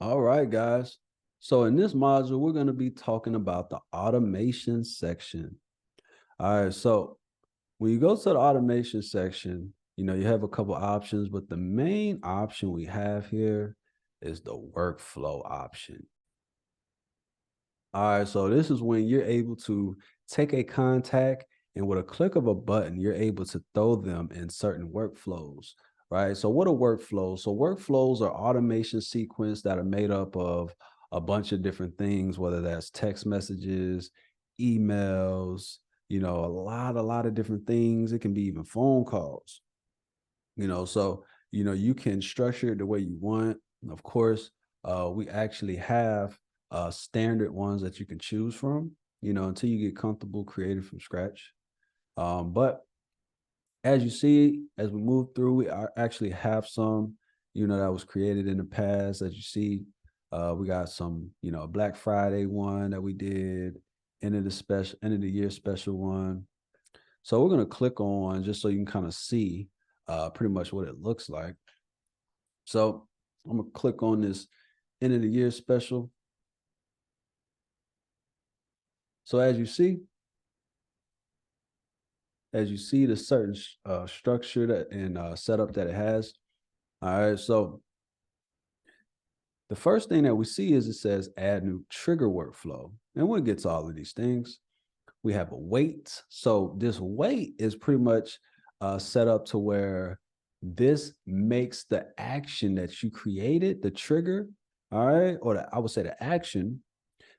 All right, guys. So in this module, we're going to be talking about the automation section. All right. So when you go to the automation section, you have a couple options, but the main option we have here is the workflow option. All right. So this is when you're able to take a contact and with a click of a button, you're able to throw them in certain workflows. Right. So what are workflows? So workflows are automation sequence that are made up of a bunch of different things, whether that's text messages, emails, a lot of different things. It can be even phone calls. So you can structure it the way you want. Of course, we actually have standard ones that you can choose from, until you get comfortable creating from scratch. But as you see, as we move through, actually have some, that was created in the past. As you see, we got some, Black Friday one that we did, end of the year special one. So we're gonna click on just so you can kind of see pretty much what it looks like. So I'm gonna click on this end of the year special. So as you see the certain structure that and setup that it has. All right. So the first thing that we see is it says add new trigger workflow, and we'll get to all of these things. We have a wait. So this wait is pretty much set up to where this makes the action that you created, the trigger, all right, or I would say the action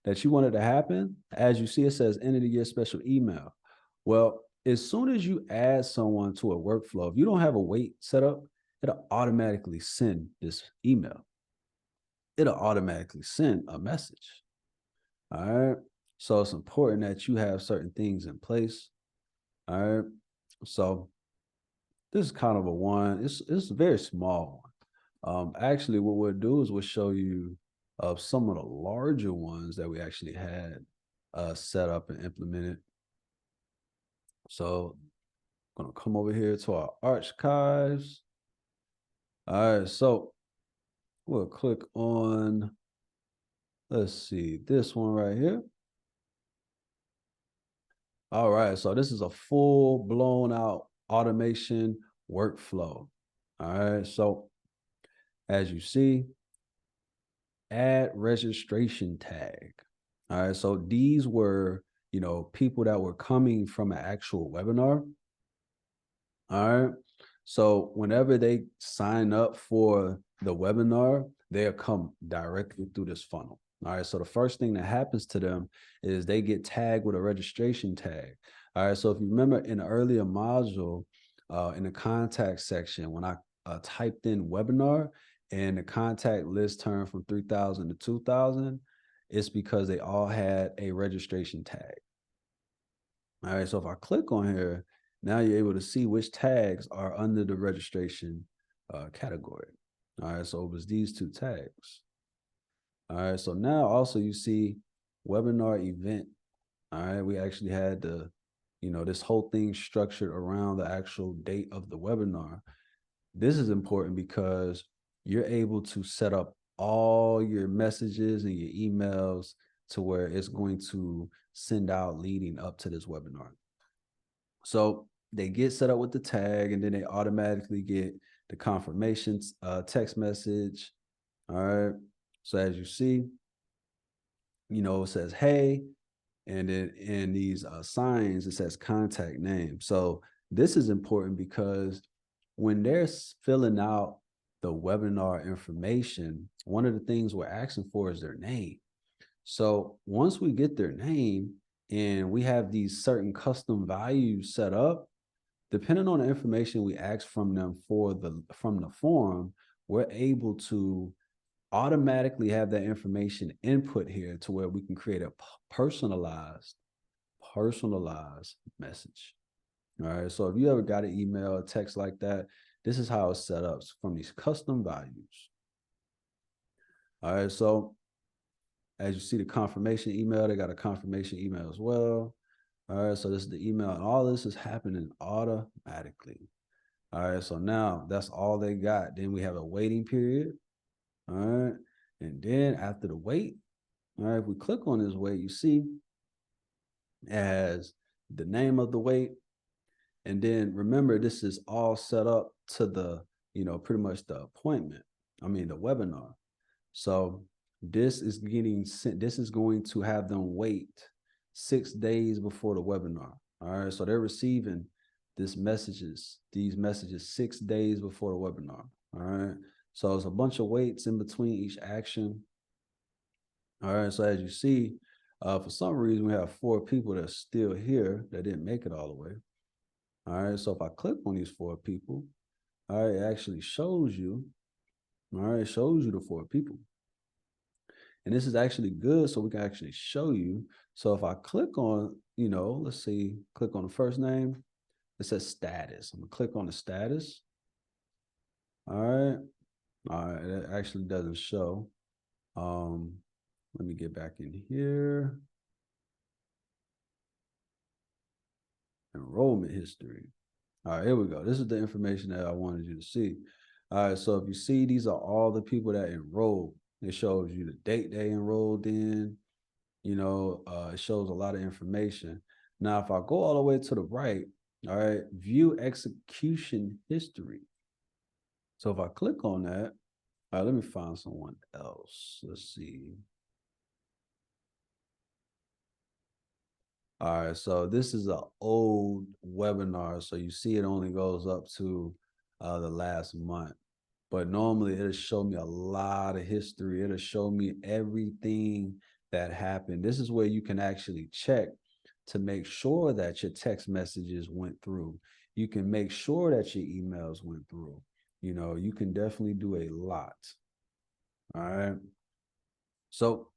that you wanted to happen. As you see, it says end of the year special email. Well, as soon as you add someone to a workflow, if you don't have a wait set up, it'll automatically send this email. It'll automatically send a message. All right. So it's important that you have certain things in place. All right. So this is kind of a one. It's a very small one. Actually, what we'll do is we'll show you some of the larger ones that we actually had set up and implemented. So I'm gonna come over here to our archives. All right, so we'll click on, let's see, this one right here. All right, so this is a full blown out automation workflow. All right, so as you see, add registration tag. All right, so these were, people that were coming from an actual webinar. All right, so whenever they sign up for the webinar, they'll come directly through this funnel. All right, so the first thing that happens to them is they get tagged with a registration tag. All right, so if you remember in the earlier module, in the contact section, when I typed in webinar and the contact list turned from 3,000 to 2,000, it's because they all had a registration tag. All right, so if I click on here, now you're able to see which tags are under the registration category. All right, so it was these two tags. All right, so now also you see webinar event. All right, we actually had this whole thing structured around the actual date of the webinar. This is important because you're able to set up all your messages and your emails to where it's going to send out leading up to this webinar. So they get set up with the tag and then they automatically get the confirmation text message. All right. So as you see, it says, hey, and then in these signs, it says contact name. So this is important because when they're filling out the webinar information, one of the things we're asking for is their name. So once we get their name and we have these certain custom values set up, depending on the information we ask from them from the form, we're able to automatically have that information input here to where we can create a personalized message. All right. So if you ever got an email or text like that, this is how it's set up from these custom values. All right. So as you see the confirmation email, they got a confirmation email as well. All right. So this is the email, and all this is happening automatically. All right. So now that's all they got. Then we have a waiting period. All right. And then after the weight, all right, if we click on this weight, you see it has the name of the weight. And then remember, this is all set up to the, pretty much the appointment. I mean, the webinar. So this is getting sent, this is going to have them wait 6 days before the webinar. All right. So they're receiving these messages 6 days before the webinar. All right. So it's a bunch of waits in between each action. All right. So as you see, for some reason, we have 4 people that's still here that didn't make it all the way. All right. So if I click on these 4 people, all right, it actually shows you, all right, it shows you the 4 people. And this is actually good, so we can actually show you. So if I click on, let's see, click on the first name, it says status. I'm gonna click on the status. All right. All right, it actually doesn't show. Let me get back in here. Enrollment history. All right, here we go. This is the information that I wanted you to see. All right, so if you see, these are all the people that enrolled. It shows you the date they enrolled in. It shows a lot of information. Now, if I go all the way to the right, all right, view execution history. So if I click on that, all right, let me find someone else. Let's see. All right, so this is an old webinar. So you see it only goes up to the last month. But normally it'll show me a lot of history. It'll show me everything that happened. This is where you can actually check to make sure that your text messages went through. You can make sure that your emails went through. You can definitely do a lot. All right. So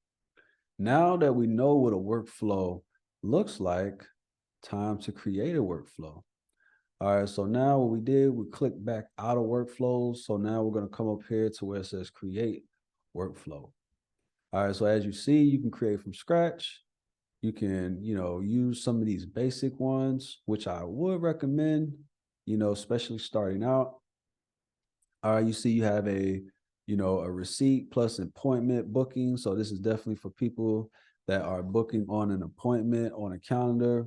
now that we know what a workflow looks like, time to create a workflow. All right, so now what we did, we clicked back out of workflows. So now we're going to come up here to where it says create workflow. All right, so as you see, you can create from scratch. You can, use some of these basic ones, which I would recommend, especially starting out. All right, you see you have a receipt plus appointment booking. So this is definitely for people that are booking on an appointment on a calendar.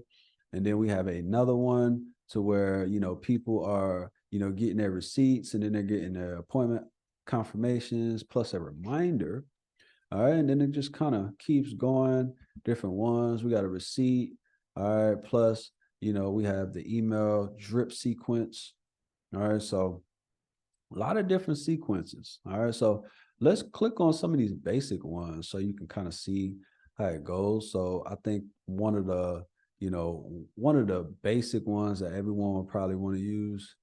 And then we have another one to where, people are, getting their receipts and then they're getting their appointment confirmations plus a reminder. All right. And then it just kind of keeps going, different ones. We got a receipt. All right. Plus, we have the email drip sequence. All right. So a lot of different sequences. All right. So let's click on some of these basic ones so you can kind of see how it goes. So I think one of the basic ones that everyone will probably want to use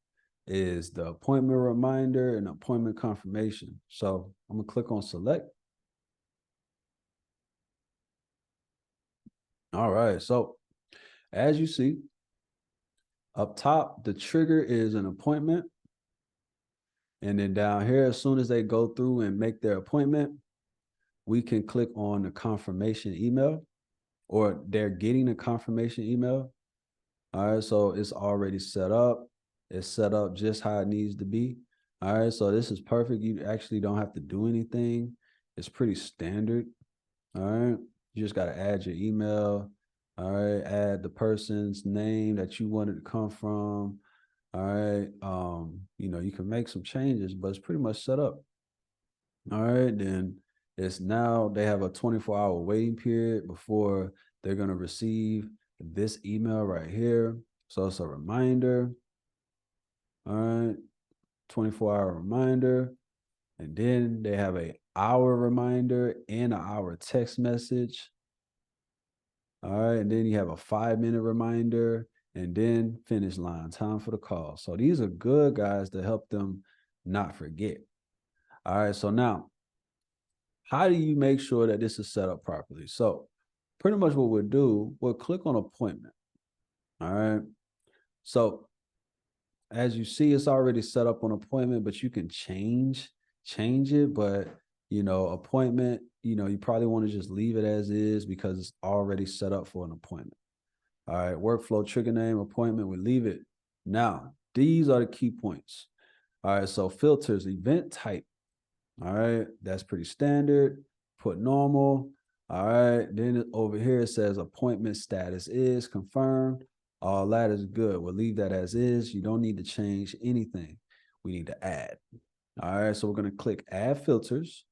is the appointment reminder and appointment confirmation. So I'm going to click on select. All right. So as you see up top, the trigger is an appointment. And then down here, as soon as they go through and make their appointment, we can click on the confirmation email, or they're getting a confirmation email. All right, so it's already set up. It's set up just how it needs to be. All right, so this is perfect. You actually don't have to do anything. It's pretty standard. All right, you just got to add your email. All right, add the person's name that you wanted to come from. All right, you can make some changes, but it's pretty much set up. All right, then it's now they have a 24-hour waiting period before they're going to receive this email right here. So it's a reminder. All right, 24-hour reminder. And then they have a hour reminder and an hour text message. All right, and then you have a 5-minute reminder and then finish line, time for the call. So these are good, guys, to help them not forget. All right, so now, how do you make sure that this is set up properly? So pretty much what we'll do, we'll click on appointment. All right. So as you see, it's already set up on appointment, but you can change it. But, appointment, you probably want to just leave it as is because it's already set up for an appointment. All right. Workflow, trigger name, appointment, we leave it. Now, these are the key points. All right. So filters, event type. All right, that's pretty standard. Put normal. All right, then over here it says appointment status is confirmed. All that is good. We'll leave that as is. You don't need to change anything. We need to add. All right, so we're going to click add filters.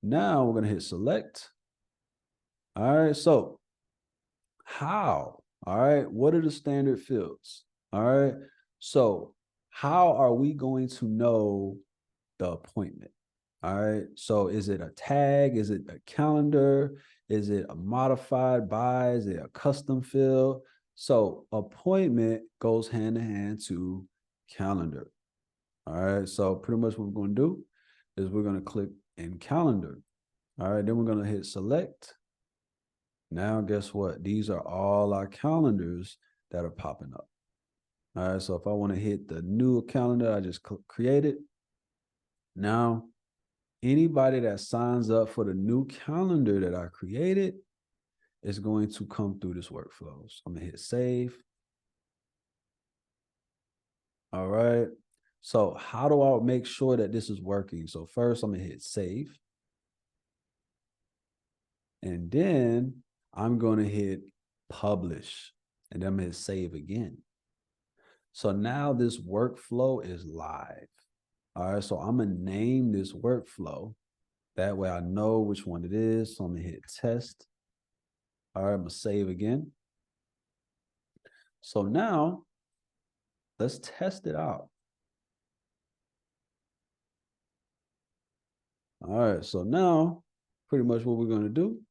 Now we're going to hit select. All right, so how? All right, what are the standard fields? All right, so how are we going to know the appointment? All right. So is it a tag? Is it a calendar? Is it a modified by? Is it a custom field? So appointment goes hand in hand to calendar. All right. So pretty much what we're going to do is we're going to click in calendar. All right. Then we're going to hit select. Now, guess what? These are all our calendars that are popping up. All right. So if I want to hit the new calendar, I just create it. Now, anybody that signs up for the new calendar that I created is going to come through this workflow. So I'm gonna hit save. All right. So how do I make sure that this is working? So first I'm gonna hit save. And then I'm gonna hit publish. And then I'm gonna hit save again. So now this workflow is live. All right. So I'm gonna name this workflow. That way I know which one it is. So I'm gonna hit test. All right, I'm gonna save again. So now let's test it out. All right, so now pretty much what we're gonna do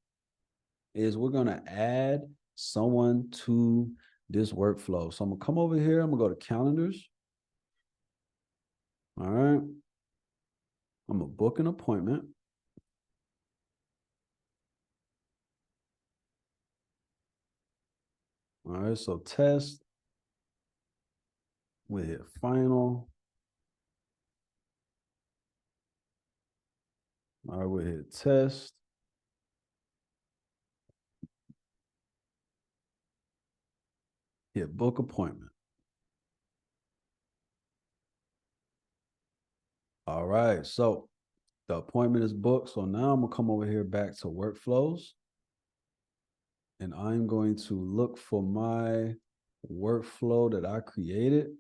is we're gonna add someone to this workflow. So I'm gonna come over here, I'm gonna go to calendars. All right, I'm gonna book an appointment. All right, so test, we hit final. All right, we hit test. Hit book appointment. All right, so the appointment is booked. So now I'm gonna come over here back to workflows. And I'm going to look for my workflow that I created.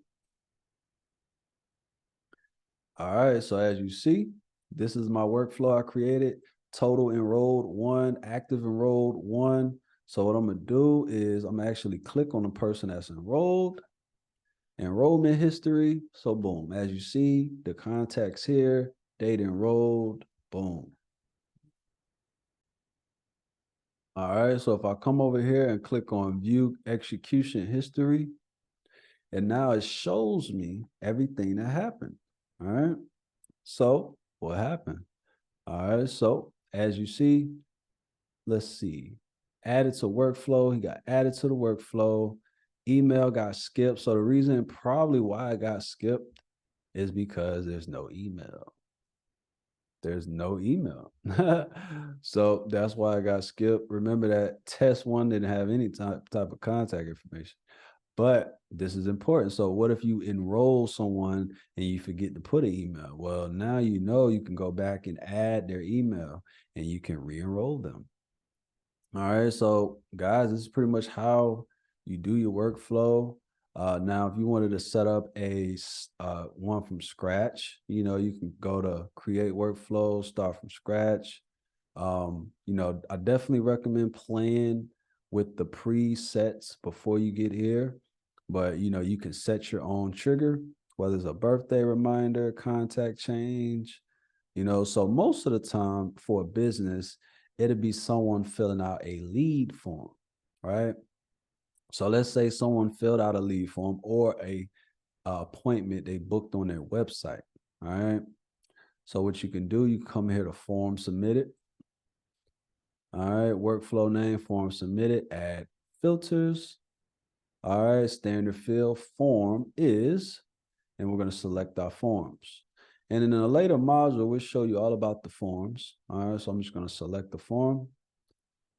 All right, so as you see, this is my workflow I created. Total enrolled 1, active enrolled 1. So what I'm gonna do is I'm actually click on the person that's enrolled, enrollment history. So boom, as you see, the contacts here, date enrolled, boom. All right, so if I come over here and click on view execution history, and now it shows me everything that happened. All right. So what happened? All right. So as you see, let's see. Added to workflow. He got added to the workflow. Email got skipped. So the reason probably why it got skipped is because there's no email. There's no email. So that's why I got skipped. Remember that test one didn't have any type of contact information. But this is important. So what if you enroll someone and you forget to put an email? Well, now you know you can go back and add their email and you can re-enroll them. All right. So guys, this is pretty much how you do your workflow. Now, if you wanted to set up a one from scratch, you can go to create workflow, start from scratch. I definitely recommend playing with the presets before you get here, but you can set your own trigger, whether it's a birthday reminder, contact change, so most of the time for a business, it'll be someone filling out a lead form, right? So let's say someone filled out a lead form or a appointment they booked on their website, all right? So what you can do, you come here to form submitted. All right, workflow name, form submitted, add filters. All right, standard field form is, and we're going to select our forms. And in a later module, we'll show you all about the forms. All right, so I'm just going to select the form.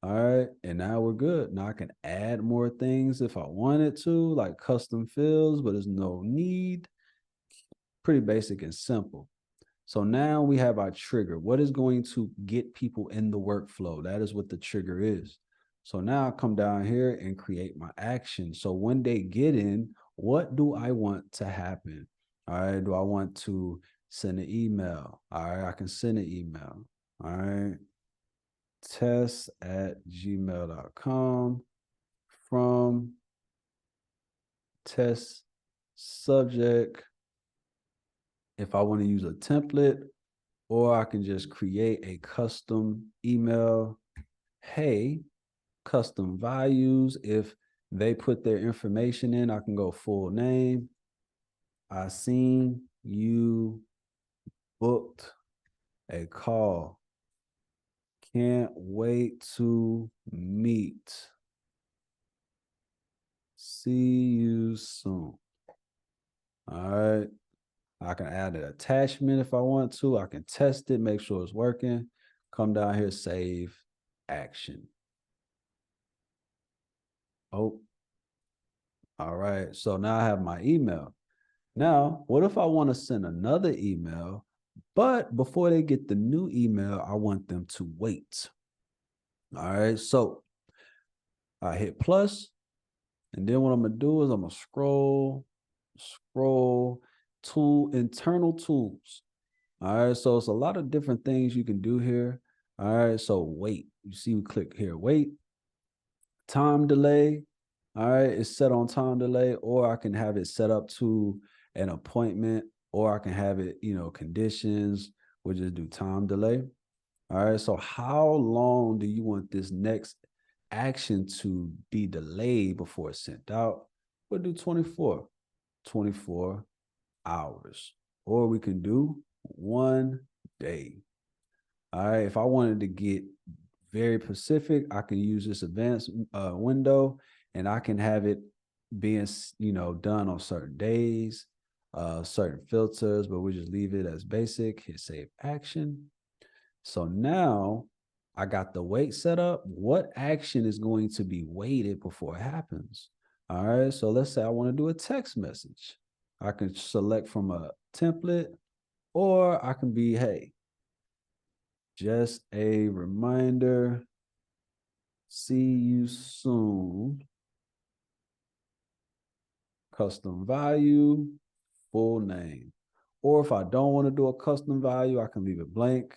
All right, and now we're good. Now I can add more things if I wanted to, like custom fields, but there's no need. Pretty basic and simple. So now we have our trigger. What is going to get people in the workflow? That is what the trigger is. So now I come down here and create my action. So when they get in, what do I want to happen? All right. Do I want to send an email? All right. I can send an email. All right. Test@gmail.com from test subject. If I want to use a template, or I can just create a custom email. Hey, custom values. If they put their information in, I can go full name. I seen you booked a call. Can't wait to meet. See you soon. All right. I can add an attachment if I want to. I can test it, make sure it's working. Come down here, save action. Oh, all right. So now I have my email. Now, what if I want to send another email, but before they get the new email, I want them to wait. All right. So I hit plus, and then what I'm going to do is I'm going to scroll to internal tools. All right. So it's a lot of different things you can do here. All right. So wait. You see, we click here, wait. Time delay. All right. It's set on time delay, or I can have it set up to an appointment, or I can have it, conditions. We'll just do time delay. All right. So how long do you want this next action to be delayed before it's sent out? We'll do 24 hours. Or we can do 1 day. All right. If I wanted to get very specific, I can use this advanced window, and I can have it being, done on certain days, certain filters, but we just leave it as basic. Hit save action. So now I got the wait set up. What action is going to be waited before it happens? All right. So let's say I want to do a text message. I can select from a template, or I can be, hey, just a reminder, see you soon. Custom value, full name. Or if I don't want to do a custom value, I can leave it blank,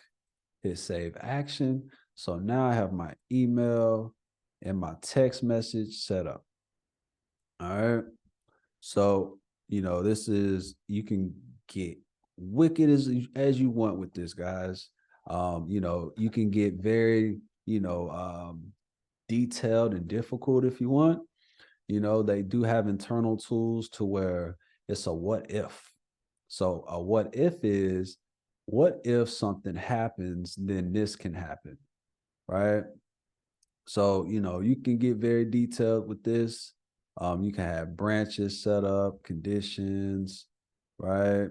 hit save action. So now I have my email and my text message set up. All right. So, this is, you can get wicked as you want with this, guys. You can get very, detailed and difficult if you want. They do have internal tools to where it's a what if. So a what if is, what if something happens, then this can happen, right? So, you can get very detailed with this. You can have branches set up, conditions, right?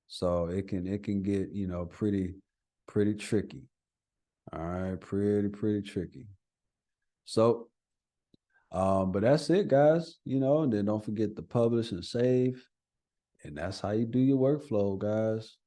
So it can get, pretty tricky. All right, pretty tricky. So but that's it, guys. And then don't forget to publish and save. And that's how you do your workflow, guys.